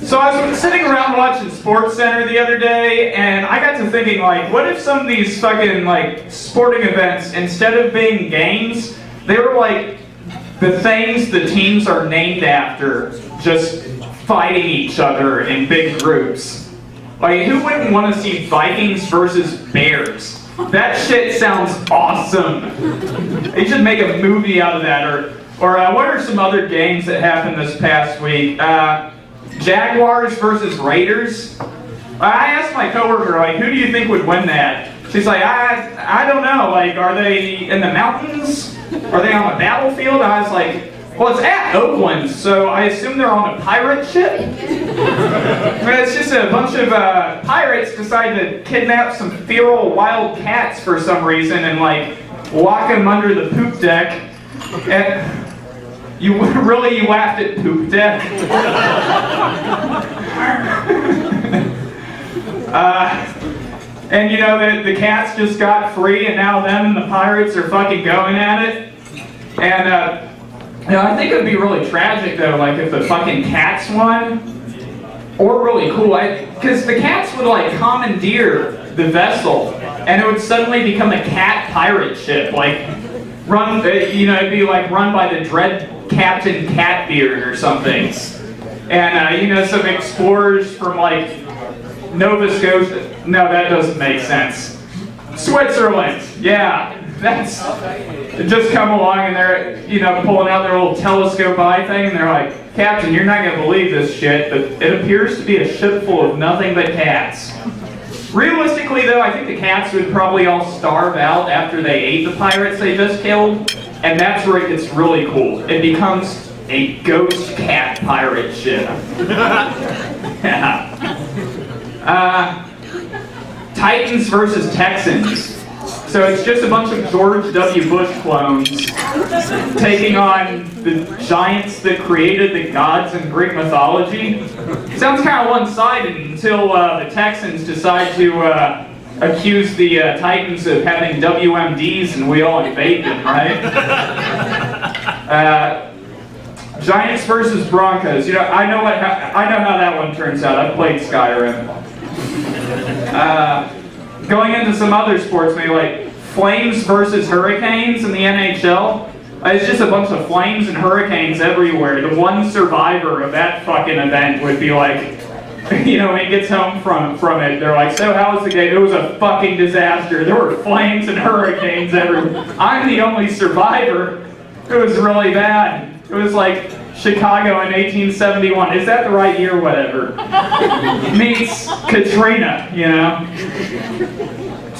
So I was sitting around watching Sports Center the other day, and I got to thinking, like, what if some of these fucking, like, sporting events, instead of being games, they were like the things the teams are named after, just fighting each other in big groups. Like, who wouldn't want to see Vikings versus Bears? That shit sounds awesome. They should make a movie out of that. Or what are some other games that happened this past week? Jaguars versus Raiders. I asked my coworker, like, who do you think would win that? She's like, I don't know. Like, are they in the mountains? Are they on a battlefield? I was like, well, it's at Oakland, so I assume they're on a pirate ship. But it's just a bunch of pirates decide to kidnap some feral wild cats for some reason and, like, lock them under the poop deck. And you laughed at poop deck? And you know, the cats just got free, and now them and the pirates are fucking going at it. And you know, I think it would be really tragic though, like if the fucking cats won. Or really cool, because the cats would like commandeer the vessel, and it would suddenly become a cat pirate ship, like run. You know, it'd be like run by the Dread Captain Catbeard or something. And you know, some explorers from like Nova Scotia. No, that doesn't make sense. Switzerland, yeah. That's just come along and they're, you know, pulling out their little telescope eye thing, and they're like, Captain, you're not going to believe this shit, but it appears to be a ship full of nothing but cats. Realistically, though, I think the cats would probably all starve out after they ate the pirates they just killed, and that's where it gets really cool. It becomes a ghost cat pirate ship. Yeah. Titans versus Texans. So it's just a bunch of George W. Bush clones taking on the giants that created the gods in Greek mythology. Sounds kind of one-sided until the Texans decide to accuse the Titans of having WMDs and we all invade them, right? Giants versus Broncos. You know, I know how that one turns out. I played Skyrim. Going into some other sports, maybe like Flames versus Hurricanes in the NHL. It's just a bunch of flames and hurricanes everywhere. The one survivor of that fucking event would be like, you know, when he gets home from it, they're like, so how was the game? It was a fucking disaster. There were flames and hurricanes everywhere. I'm the only survivor. It was really bad. It was like Chicago in 1871. Is that the right year? Whatever. Meets Katrina, you know.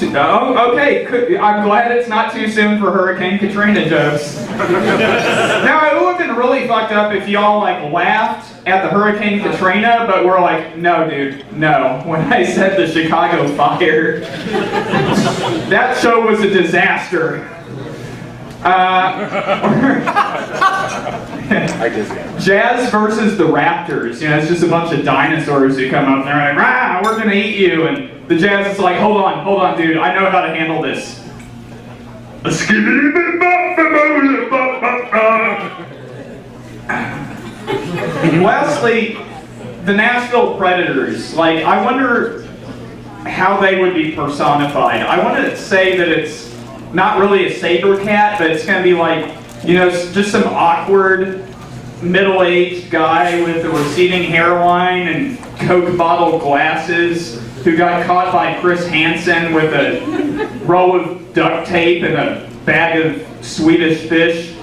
Oh, okay. I'm glad it's not too soon for Hurricane Katrina jokes. Now, it would have been really fucked up if y'all like laughed at the Hurricane Katrina, but we're like, no, dude, no. When I said the Chicago fire, that show was a disaster. Jazz versus the Raptors. You know, it's just a bunch of dinosaurs who come up and they're like, rah, we're gonna eat you. And the Jazz is like, hold on, dude, I know how to handle this. Lastly, the Nashville Predators. Like, I wonder how they would be personified. I want to say that it's not really a saber cat, but it's going to be like, you know, just some awkward middle-aged guy with a receding hairline and Coke bottle glasses who got caught by Chris Hansen with a roll of duct tape and a bag of Swedish fish.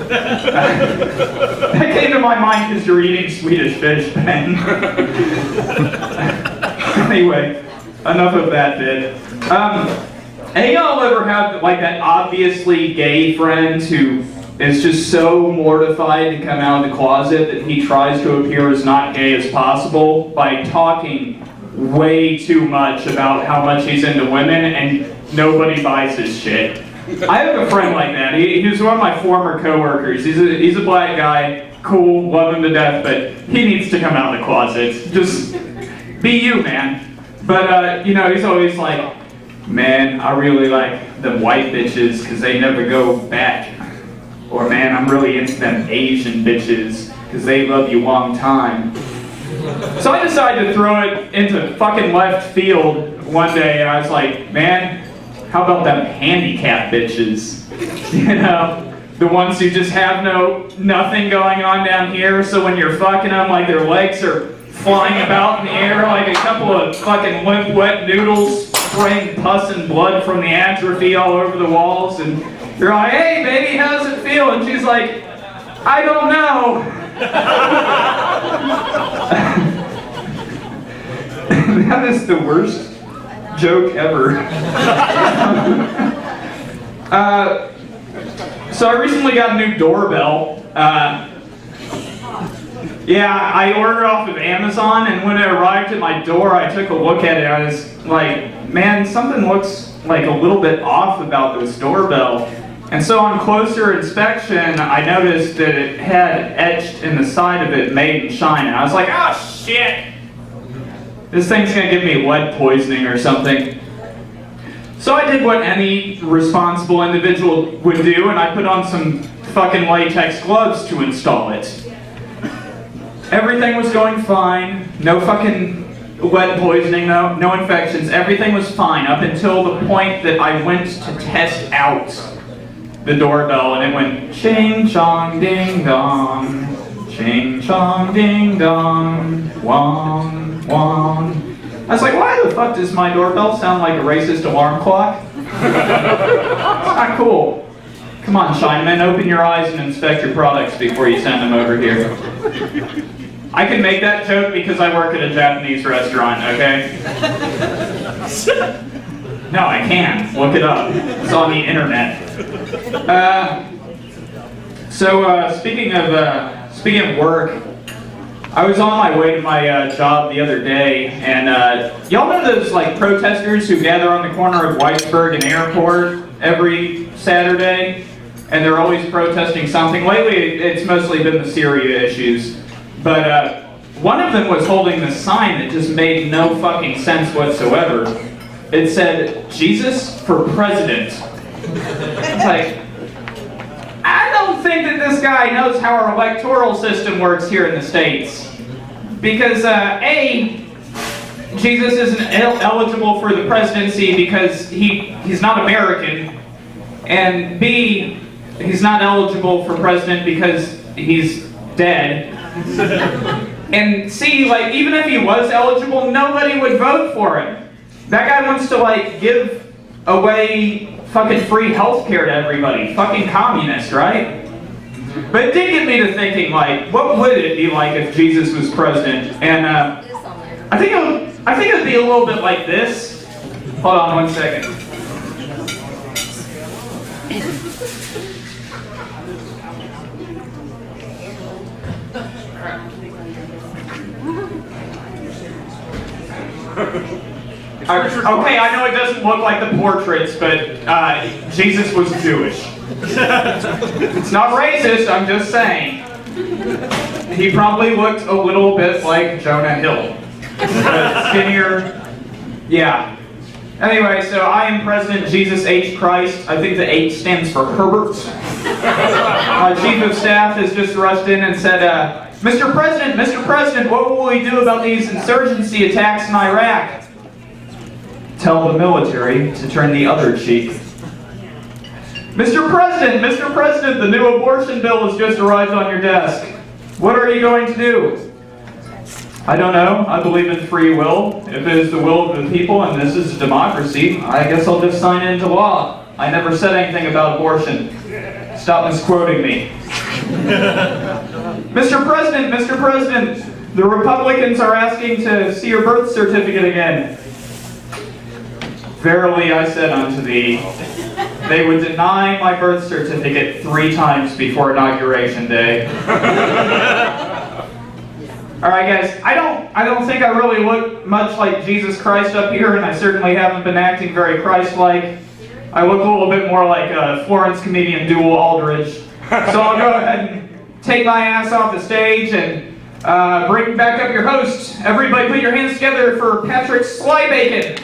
That came to my mind because you're eating Swedish fish, Ben. Anyway, enough of that bit. Any of y'all ever have like that obviously gay friend who is just so mortified to come out of the closet that he tries to appear as not gay as possible by talking way too much about how much he's into women and nobody buys his shit? I have a friend like that. He's one of my former coworkers. He's a black guy, cool, love him to death, but he needs to come out of the closet. Just be you, man. But you know, he's always like, man, I really like them white bitches because they never go back. Or man, I'm really into them Asian bitches because they love you long time. So I decided to throw it into fucking left field one day, and I was like, man, how about them handicap bitches? You know? The ones who just have nothing going on down here, so when you're fucking them, like their legs are flying about in the air like a couple of fucking limp wet noodles, spraying pus and blood from the atrophy all over the walls, and you're like, hey baby, how's it feel? And she's like, I don't know. That is the worst joke ever. So I recently got a new doorbell. Yeah, I ordered off of Amazon, and when it arrived at my door, I took a look at it. I was like, man, something looks like a little bit off about this doorbell. And so on closer inspection, I noticed that it had etched in the side of it, made in China. I was like, oh shit! This thing's gonna give me lead poisoning or something. So I did what any responsible individual would do, and I put on some fucking latex gloves to install it. Everything was going fine. No fucking lead poisoning, no infections. Everything was fine up until the point that I went to test out the doorbell, and it went ching chong ding dong, ching chong ding dong, wong wong. I was like, why the fuck does my doorbell sound like a racist alarm clock? It's not cool. Come on, Chinaman, open your eyes and inspect your products before you send them over here. I can make that joke because I work at a Japanese restaurant, okay? No, I can. Look it up. It's on the internet. Speaking of work, I was on my way to my job the other day, and y'all know those like protesters who gather on the corner of Whitesburg and Airport every Saturday, and they're always protesting something. Lately, it's mostly been the Syria issues, but one of them was holding this sign that just made no fucking sense whatsoever. It said, "Jesus for President." It's like, I don't think that this guy knows how our electoral system works here in the States. Because, A, Jesus isn't eligible for the presidency because he's not American. And B, he's not eligible for president because he's dead. And C, like, even if he was eligible, nobody would vote for him. That guy wants to, like, give away fucking free healthcare to everybody. Fucking communist, right? But it did get me to thinking, like, what would it be like if Jesus was president? And I think it would be a little bit like this. Hold on one second. Okay, I know it doesn't look like the portraits, but Jesus was Jewish. It's not racist, I'm just saying. He probably looked a little bit like Jonah Hill. Skinnier. Yeah. Anyway, so I am President Jesus H. Christ. I think the H stands for Herbert. My Chief of Staff has just rushed in and said, Mr. President, what will we do about these insurgency attacks in Iraq? Tell the military to turn the other cheek. Mr. President, the new abortion bill has just arrived on your desk. What are you going to do? I don't know. I believe in free will. If it is the will of the people and this is a democracy, I guess I'll just sign it into law. I never said anything about abortion. Stop misquoting me. Mr. President, the Republicans are asking to see your birth certificate again. Verily I said unto thee, they would deny my birth certificate 3 times before Inauguration Day. Alright guys, I don't think I really look much like Jesus Christ up here, and I certainly haven't been acting very Christ-like. I look a little bit more like Florence comedian Dual Aldridge. So I'll go ahead and take my ass off the stage and bring back up your host. Everybody put your hands together for Patrick Slybacon.